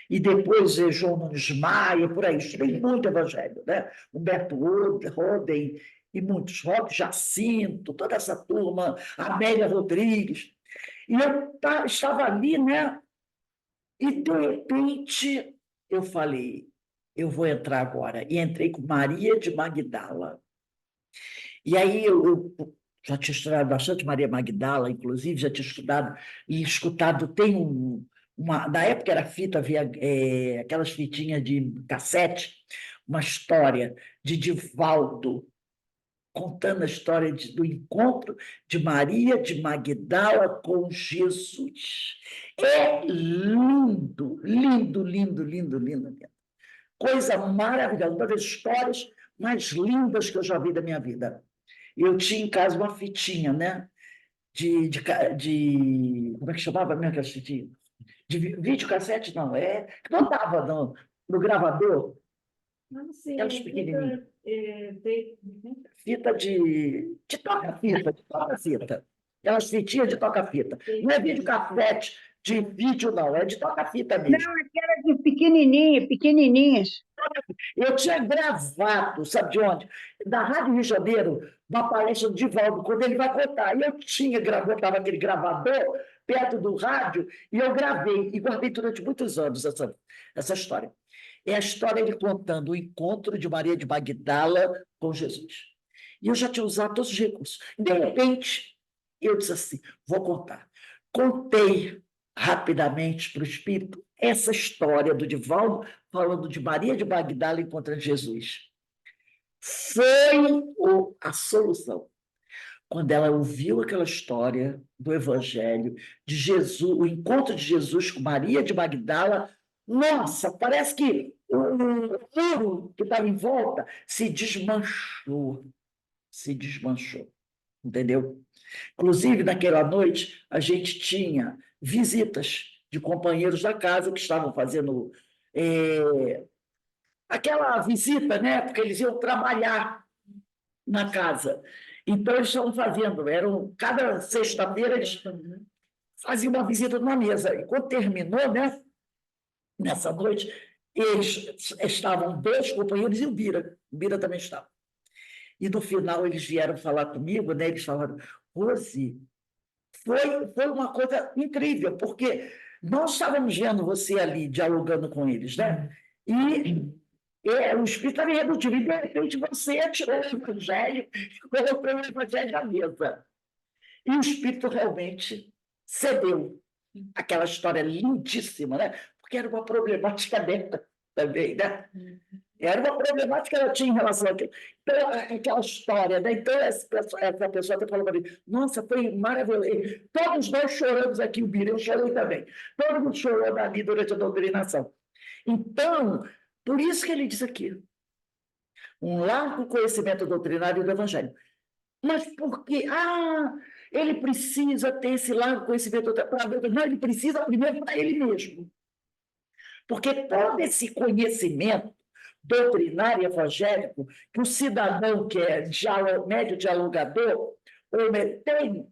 E depois João Nunes Maia, por aí, estudei muito Evangelho, né? Humberto Roden e muitos, Roque Jacinto, toda essa turma, Amélia Rodrigues. E eu estava ali, né? E, de repente, eu falei, eu vou entrar agora. E entrei com Maria de Magdala. E aí eu já tinha estudado bastante Maria Magdala, inclusive, já tinha estudado e escutado, tem na época era fita, havia aquelas fitinhas de cassete, uma história de Divaldo, contando a história do encontro de Maria de Magdala com Jesus. É lindo, lindo, lindo, lindo, lindo, lindo. Coisa maravilhosa, uma das histórias mais lindas que eu já vi da minha vida. Eu tinha em casa uma fitinha, né? Como é que chamava mesmo aquela fitinha? De videocassete, não, que não estava no gravador, Não sei, aquelas pequenininhas. uhum. Fita de toca-fita. Aquelas fitinhas de toca-fita. Não é videocassete de vídeo, não, é de toca-fita mesmo. Não, aquela de pequenininha, pequenininhas. Eu tinha gravado, sabe de onde? Da Rádio Rio de Janeiro, uma palestra do Divaldo, quando ele vai contar. E eu tinha gravado, estava aquele gravador perto do rádio, e eu gravei, e guardei durante muitos anos essa história. É a história ele contando o encontro de Maria de Magdala com Jesus. E eu já tinha usado todos os recursos. De repente, eu disse assim, vou contar. Contei rapidamente para o Espírito essa história do Divaldo, falando de Maria de Magdala encontrando Jesus. Foi a solução. Quando ela ouviu aquela história do Evangelho, de Jesus, o encontro de Jesus com Maria de Magdala, nossa, parece que o muro que estava em volta se desmanchou, entendeu? Inclusive, naquela noite, a gente tinha visitas de companheiros da casa que estavam fazendo aquela visita, né? Porque eles iam trabalhar na casa. Então, eles estavam fazendo, cada sexta-feira eles faziam uma visita numa mesa. E quando terminou, né, nessa noite, eles estavam 2 companheiros e o Bira também estava. E no final eles vieram falar comigo, né? Eles falaram, Rose, foi uma coisa incrível, porque nós estávamos vendo você ali, dialogando com eles, né? E o Espírito estava irredutível, e de repente você tirou o Evangelho e colocou o Evangelho na mesa. E o Espírito realmente cedeu. Aquela história lindíssima, né? Porque era uma problemática dentro também, né? Era uma problemática que ela tinha em relação àquilo. Então, aquela história, né? Então, essa pessoa até falou para mim, nossa, foi maravilhoso. Todos nós choramos aqui, o Bira, eu chorei também. Todo mundo chorou ali durante a doutrinação. Então, por isso que ele diz aqui, um largo conhecimento doutrinário do Evangelho. Mas por quê? Ele precisa ter esse largo conhecimento doutrinário. Não, ele precisa primeiro para ele mesmo. Porque todo esse conhecimento doutrinário evangélico que o cidadão que é médio dialogador tem,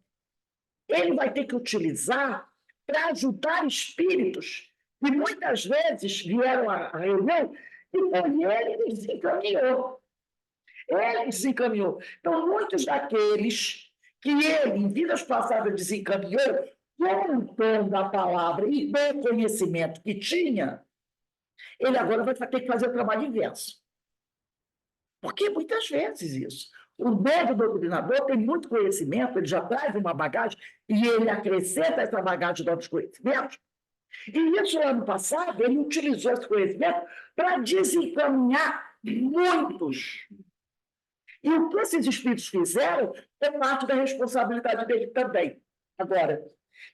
ele vai ter que utilizar para ajudar espíritos que muitas vezes vieram à reunião e foi ele que desencaminhou. Ele desencaminhou. Então, muitos daqueles que ele, em vidas passadas, desencaminhou, com o tom da palavra e com o conhecimento que tinha, ele agora vai ter que fazer o trabalho inverso. Porque muitas vezes isso. O médio doutrinador tem muito conhecimento, ele já traz uma bagagem e ele acrescenta essa bagagem de novos conhecimentos. E isso, ano passado, ele utilizou esse conhecimento para desencaminhar muitos. E o que esses espíritos fizeram é parte da responsabilidade dele também. Agora,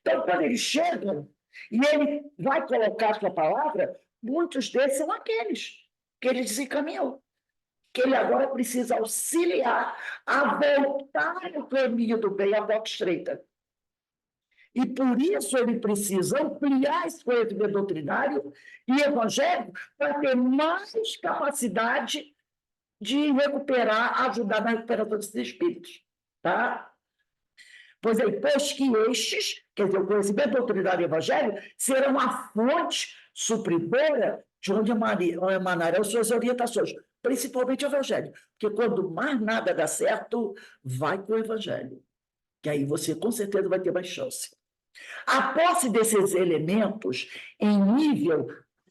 então, quando eles chegam e ele vai colocar a sua palavra, muitos desses são aqueles que ele desencaminhou, que ele agora precisa auxiliar a voltar ao caminho do bem, à porta estreita. E por isso ele precisa ampliar esse conhecimento doutrinário e evangélico para ter mais capacidade de recuperar, ajudar na recuperação desses espíritos. Tá? Pois que estes, quer dizer, o conhecimento doutrinário e evangélico, serão a fonte supridora de onde emanarão suas orientações, principalmente o evangelho. Porque quando mais nada dá certo, vai com o evangelho. Que aí você, com certeza, vai ter mais chance. A posse desses elementos em nível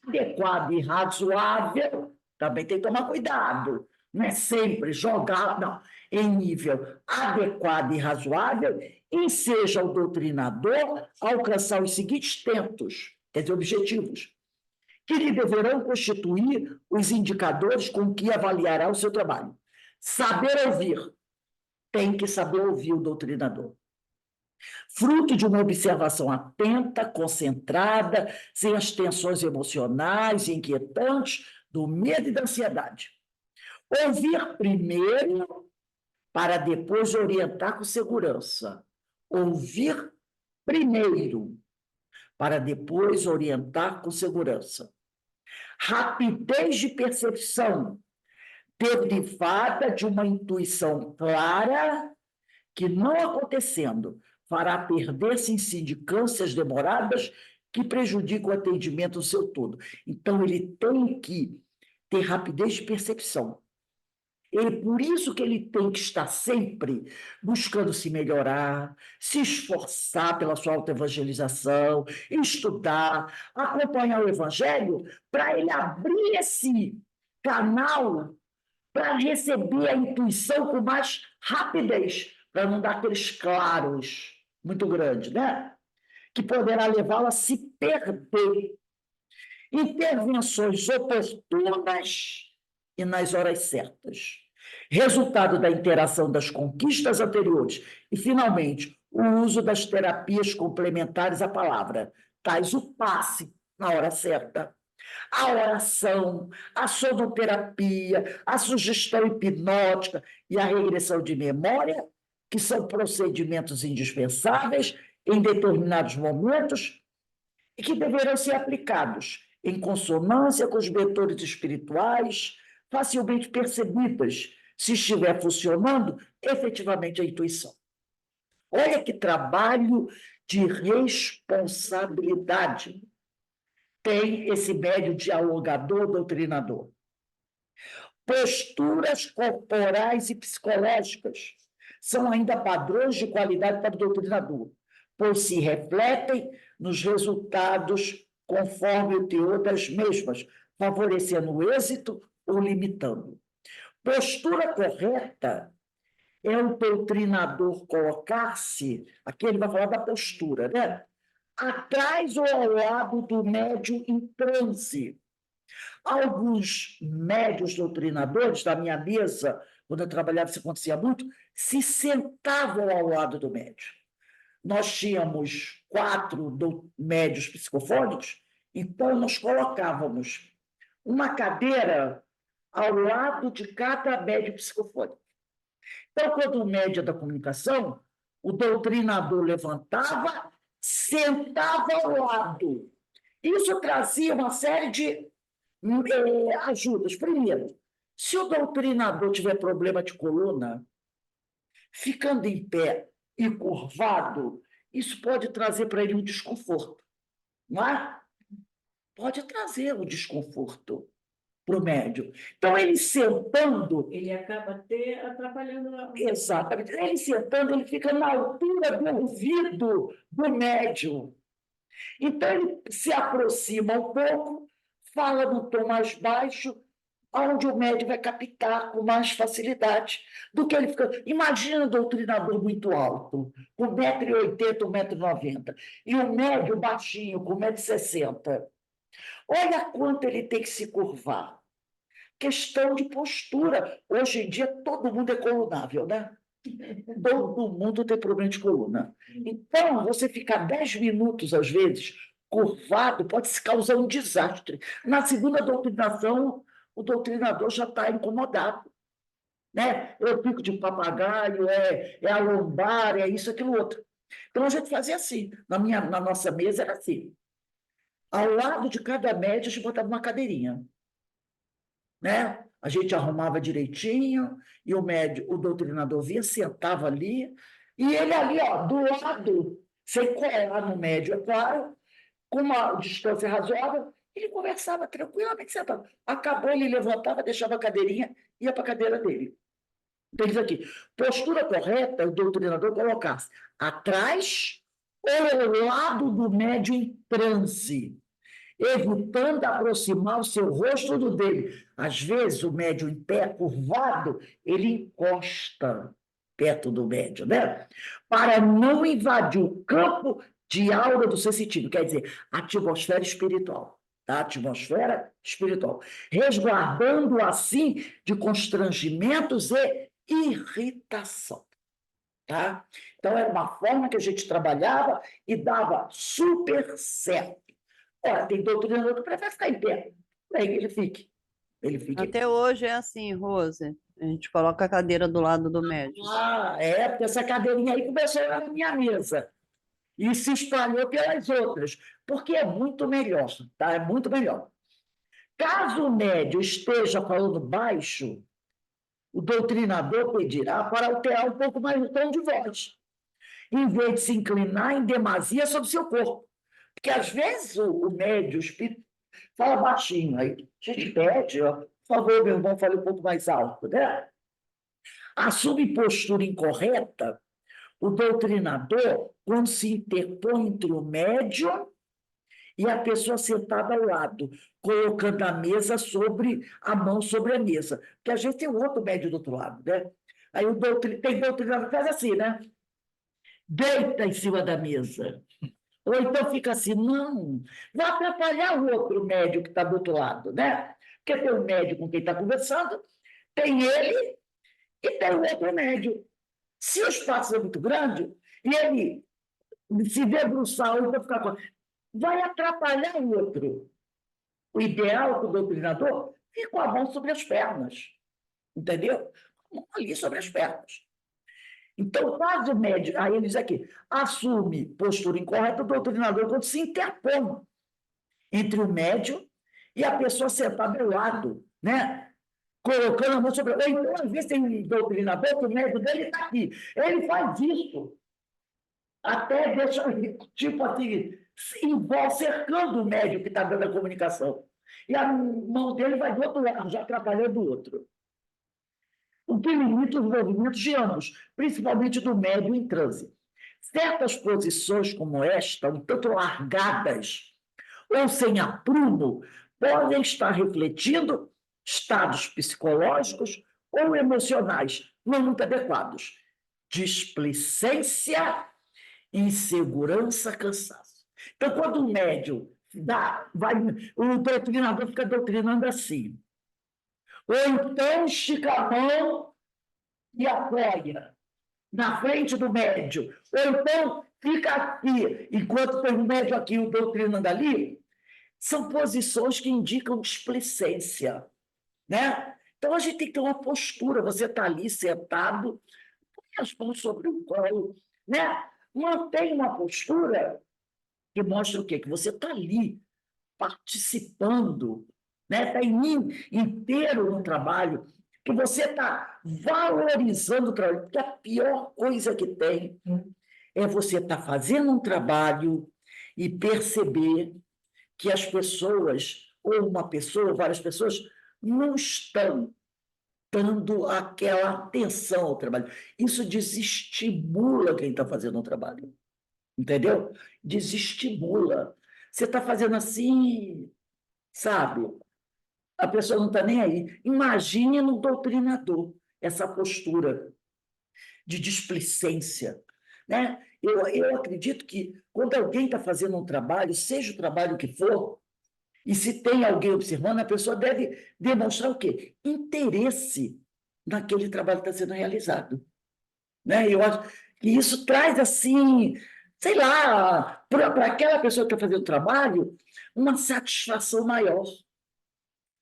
adequado e razoável, também tem que tomar cuidado. Não é sempre jogar, não. Em nível adequado e razoável, enseja o doutrinador alcançar os seguintes tentos, quer dizer, objetivos, que lhe deverão constituir os indicadores com que avaliará o seu trabalho. Saber ouvir. Tem que saber ouvir o doutrinador. Fruto de uma observação atenta, concentrada, sem as tensões emocionais e inquietantes do medo e da ansiedade. Ouvir primeiro, para depois orientar com segurança. Ouvir primeiro, para depois orientar com segurança. Rapidez de percepção, derivada de uma intuição clara, que, não acontecendo, fará perder-se em sindicâncias demoradas que prejudicam o atendimento no seu todo. Então, ele tem que ter rapidez de percepção. Por isso que ele tem que estar sempre buscando se melhorar, se esforçar pela sua autoevangelização, estudar, acompanhar o evangelho, para ele abrir esse canal para receber a intuição com mais rapidez, para não dar aqueles claros muito grandes, né? Que poderá levá-lo a se perder. Intervenções oportunas e nas horas certas. Resultado da interação das conquistas anteriores e, finalmente, o uso das terapias complementares à palavra, tais o passe na hora certa, a oração, a sonoterapia, a sugestão hipnótica e a regressão de memória, que são procedimentos indispensáveis em determinados momentos e que deverão ser aplicados em consonância com os vetores espirituais, facilmente percebidas, se estiver funcionando efetivamente a intuição. Olha que trabalho de responsabilidade tem esse médio dialogador, doutrinador. Posturas corporais e psicológicas são ainda padrões de qualidade para o doutrinador, pois se refletem nos resultados conforme o teor das mesmas, favorecendo o êxito ou limitando. Postura correta é o doutrinador colocar-se, aqui ele vai falar da postura, né? Atrás ou ao lado do médium em transe, Alguns médios doutrinadores da minha mesa, quando eu trabalhava, isso acontecia muito, se sentavam ao lado do médio. Nós tínhamos 4 médios psicofônicos, então nós colocávamos uma cadeira ao lado de cada médio psicofônico. Então, quando o médio da comunicação, o doutrinador levantava, sentava ao lado. Isso trazia uma série de ajudas. Primeiro, se o doutrinador tiver problema de coluna, ficando em pé e curvado, isso pode trazer para ele um desconforto, não é? Pode trazer o desconforto para o médium. Então, ele sentando... Ele acaba até atrapalhando Exatamente. Ele sentando, ele fica na altura do ouvido do médium. Então, ele se aproxima um pouco, fala no tom mais baixo, onde o médium vai captar com mais facilidade do que ele fica. Imagina um doutrinador muito alto, com 1,80 m, 1,90 m, e um médium baixinho, com 1,60 m. Olha quanto ele tem que se curvar. Questão de postura. Hoje em dia, todo mundo é colunável, né? Todo mundo tem problema de coluna. Então, você ficar 10 minutos, às vezes, curvado, pode se causar um desastre. Na segunda doutrinação, o doutrinador já está incomodado. Né? Eu fico de papagaio, é a lombar, é isso, aquilo, outro. Então, a gente fazia assim. Na nossa mesa era assim. Ao lado de cada médio, a gente botava uma cadeirinha. Né? A gente arrumava direitinho, e o doutrinador vinha, sentava ali, e ele ali, ó, do lado, sem colar no médio, é claro, com uma distância razoável, ele conversava tranquilamente, sentado. Acabou, ele levantava, deixava a cadeirinha, ia para a cadeira dele. Então, diz aqui, postura correta, o doutrinador colocasse atrás ou ao lado do médio em transe, evitando aproximar o seu rosto do dele. Às vezes, o médium em pé, curvado, ele encosta perto do médium, né? Para não invadir o campo de aura do sensitivo, quer dizer, a atmosfera espiritual. Tá? Atmosfera espiritual. Resguardando, assim, de constrangimentos e irritação. Tá? Então, era uma forma que a gente trabalhava e dava super certo. Ora, tem doutrinador que prefere ficar em pé. Aí ele fique. Ele fica. Até hoje é assim, Rose. A gente coloca a cadeira do lado do médico. Porque essa cadeirinha aí começou na minha mesa e se espalhou pelas outras, porque é muito melhor, tá? É muito melhor. Caso o médium esteja falando baixo, o doutrinador pedirá para alterar um pouco mais o tom de voz, em vez de se inclinar em demasia sobre seu corpo. Porque, às vezes, o médium, o espírito, fala baixinho. Aí a gente pede, ó, por favor, meu irmão, fale um pouco mais alto, né? Assume postura incorreta o doutrinador quando se interpõe entre o médium e a pessoa sentada ao lado, colocando a mão sobre a mesa. Porque a gente tem um outro médium do outro lado, né? Aí tem doutrinador que faz assim, né? Deita em cima da mesa. Ou então fica assim, não, vai atrapalhar o outro médium que está do outro lado, né? Porque tem o médium com quem está conversando, tem ele e tem o outro médium. Se o espaço é muito grande, e ele se debruçar, ou então ficar vai atrapalhar o outro. O ideal é que o doutrinador fique com a mão sobre as pernas, entendeu? A mão ali sobre as pernas. Então, faz o médium, aí ele diz aqui, assume postura incorreta o doutrinador quando se interpõe entre o médium e a pessoa sentada ao lado, né? Colocando a mão sobre... Ou então, às vezes, tem um doutrinador que o médium dele está aqui. Ele faz isso. Até deixa, tipo assim, cercando o médium que está dando a comunicação. E a mão dele vai do outro lado, já atrapalhando o outro. O que limita os movimentos de ambos, principalmente do médium em transe. Certas posições como esta, um tanto largadas ou sem aprumo, podem estar refletindo estados psicológicos ou emocionais não muito adequados, displicência, insegurança, cansaço. Então, quando o médium o doutrinador fica doutrinando assim. Ou então estica a mão e apoia na frente do médio. Ou então fica aqui, enquanto tem o médio aqui, o doutrinando ali. São posições que indicam displicência, né? Então, a gente tem que ter uma postura. Você está ali sentado, põe as mãos sobre o colo, né? Mantém uma postura que mostra o quê? Que você está ali, participando, né? Está inteiro no trabalho, que você está valorizando o trabalho, porque a pior coisa que tem é você estar fazendo um trabalho e perceber que as pessoas, ou uma pessoa, ou várias pessoas, não estão dando aquela atenção ao trabalho. Isso desestimula quem está fazendo o trabalho. Entendeu? Desestimula. Você está fazendo assim, sabe? A pessoa não está nem aí. Imagine no doutrinador essa postura de displicência, né? Eu acredito que quando alguém está fazendo um trabalho, seja o trabalho que for, e se tem alguém observando, a pessoa deve demonstrar o quê? Interesse naquele trabalho que está sendo realizado, né? Eu acho que isso traz, assim, sei lá, para aquela pessoa que está fazendo o trabalho, uma satisfação maior.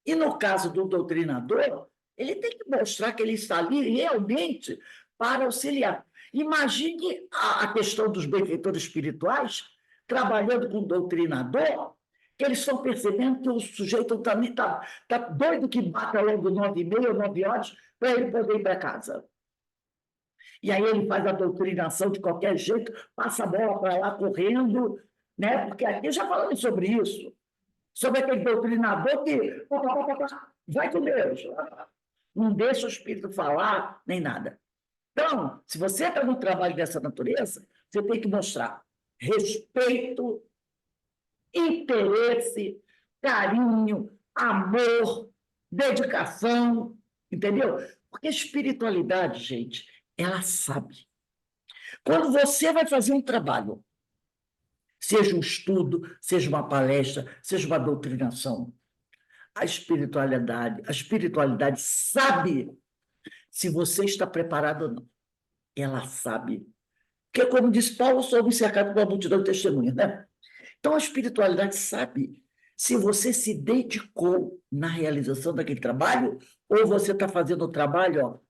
E no caso do doutrinador, ele tem que mostrar que ele está ali realmente para auxiliar. Imagine a questão dos benfeitores espirituais trabalhando com o doutrinador, que eles estão percebendo que o sujeito também está doido que bata logo 9h30, 9 horas, para ele poder ir para casa. E aí ele faz a doutrinação de qualquer jeito, passa a bola para lá correndo, né? Porque aqui já falamos sobre isso, sobre aquele doutrinador que vai com Deus, não deixa o Espírito falar, nem nada. Então, se você está num trabalho dessa natureza, você tem que mostrar respeito, interesse, carinho, amor, dedicação, entendeu? Porque a espiritualidade, gente, ela sabe. Quando você vai fazer um trabalho, seja um estudo, seja uma palestra, seja uma doutrinação, a espiritualidade sabe se você está preparado ou não. Ela sabe. Porque, como disse Paulo, somos cercados por uma multidão de testemunhas, né? Então, a espiritualidade sabe se você se dedicou na realização daquele trabalho ou você está fazendo o trabalho, ó,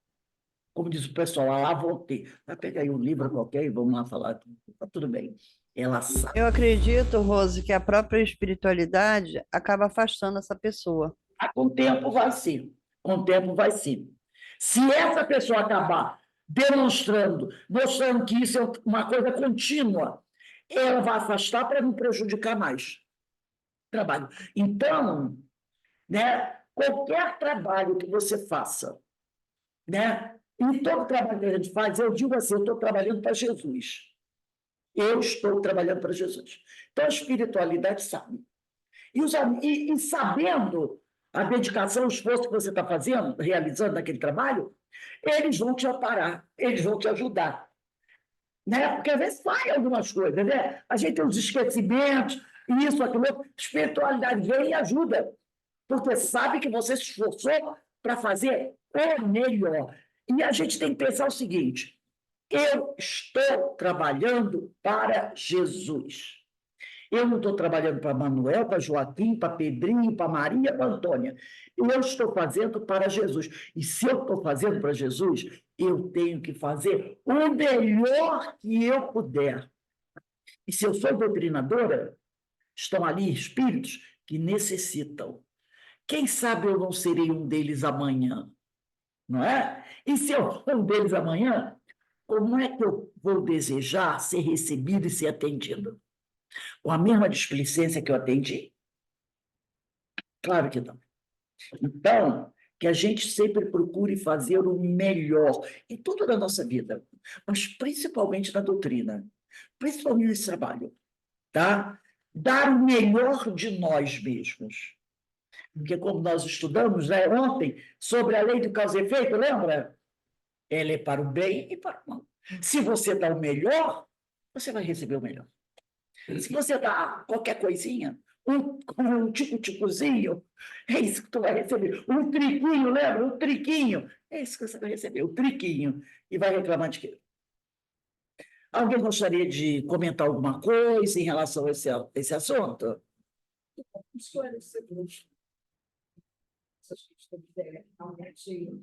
como diz o pessoal, lá voltei. Vai pegar aí um livro qualquer e vamos lá falar. Tá tudo bem. Ela sabe. Eu acredito, Rose, que a própria espiritualidade acaba afastando essa pessoa. Com o tempo vai sim. Com o tempo vai sim. Se essa pessoa acabar mostrando que isso é uma coisa contínua, ela vai afastar para não prejudicar mais o trabalho. Então, né, qualquer trabalho que você faça, né, em todo trabalho que a gente faz, eu digo assim, eu estou trabalhando para Jesus. Eu estou trabalhando para Jesus. Então, a espiritualidade sabe. E sabendo a dedicação, o esforço que você está fazendo, realizando naquele trabalho, eles vão te aparar, eles vão te ajudar. Né? Porque às vezes falham algumas coisas, né? A gente tem uns esquecimentos, isso, aquilo, a espiritualidade vem e ajuda, porque sabe que você se esforçou para fazer o melhor. E a gente tem que pensar o seguinte: eu estou trabalhando para Jesus. Eu não estou trabalhando para Manuel, para Joaquim, para Pedrinho, para Maria, para Antônia. Eu estou fazendo para Jesus. E se eu estou fazendo para Jesus, eu tenho que fazer o melhor que eu puder. E se eu sou doutrinadora, estão ali espíritos que necessitam. Quem sabe eu não serei um deles amanhã, não é? E se eu for um deles amanhã, como é que eu vou desejar ser recebido e ser atendido? Com a mesma displicência que eu atendi? Claro que não. Então, que a gente sempre procure fazer o melhor em tudo na nossa vida, mas principalmente na doutrina, principalmente nesse trabalho, tá? Dar o melhor de nós mesmos. Porque como nós estudamos, né, ontem sobre a lei do causa e efeito, lembra? Ela é para o bem e para o mal. Se você dá o melhor, você vai receber o melhor. Se você dá qualquer coisinha, um tico-ticozinho, é isso que tu vai receber. Um triquinho, lembra? Um triquinho. É isso que você vai receber, o triquinho. E vai reclamar de quê? Alguém gostaria de comentar alguma coisa em relação a esse assunto? Esclarecedores. Essas questões, realmente,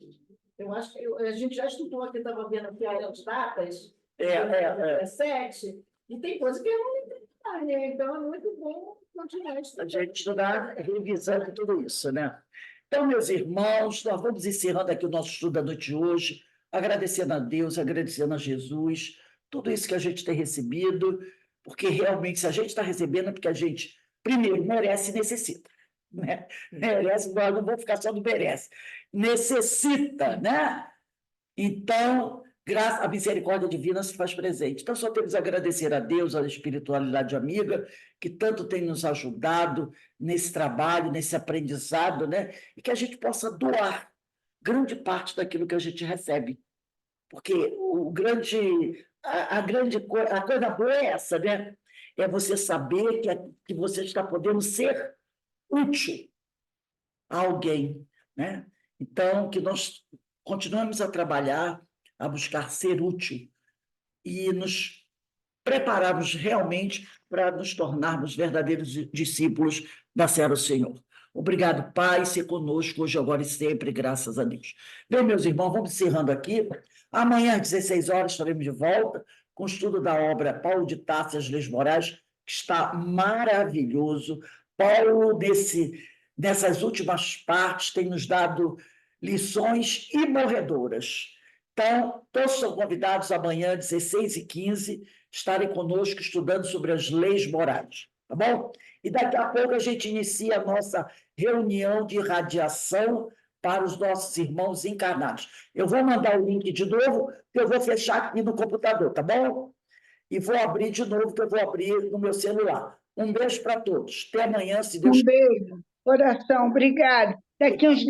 eu acho que a gente já estudou aqui, estava vendo aqui as datas, 17, e tem coisa que eu não entendi, né? Então é muito bom continuar A estudando. gente estudar, revisando tudo isso, né? Então, meus irmãos, nós vamos encerrando aqui o nosso estudo da noite de hoje, agradecendo a Deus, agradecendo a Jesus, tudo isso que a gente tem recebido, porque realmente, se a gente está recebendo, é porque a gente, primeiro, merece e necessita, né? Merece, nós não vamos ficar só no merece. Necessita, né? Então, graças à misericórdia divina se faz presente. Então, só temos a agradecer a Deus, à espiritualidade amiga, que tanto tem nos ajudado nesse trabalho, nesse aprendizado, né? E que a gente possa doar grande parte daquilo que a gente recebe. Porque a coisa boa é essa, né? É você saber que você está podendo ser útil a alguém, né? Então, que nós continuemos a trabalhar, a buscar ser útil e nos prepararmos realmente para nos tornarmos verdadeiros discípulos da Senhora do Senhor. Obrigado, Pai, ser conosco hoje, agora e sempre, graças a Deus. Bem, meus irmãos, vamos encerrando aqui. Amanhã, às 16 horas, estaremos de volta com o estudo da obra Paulo de Tarso e as Leis Morais, que está maravilhoso. Paulo, nessas últimas partes, tem nos dado lições imorredoras. Então, todos são convidados amanhã, 16h15, estarem conosco estudando sobre as leis morais, tá bom? E daqui a pouco a gente inicia a nossa reunião de irradiação para os nossos irmãos encarnados. Eu vou mandar o link de novo, que eu vou fechar aqui no computador, tá bom? E vou abrir de novo, que eu vou abrir no meu celular. Um beijo para todos. Até amanhã, se Deus Um beijo, coração, obrigado. Daqui uns 10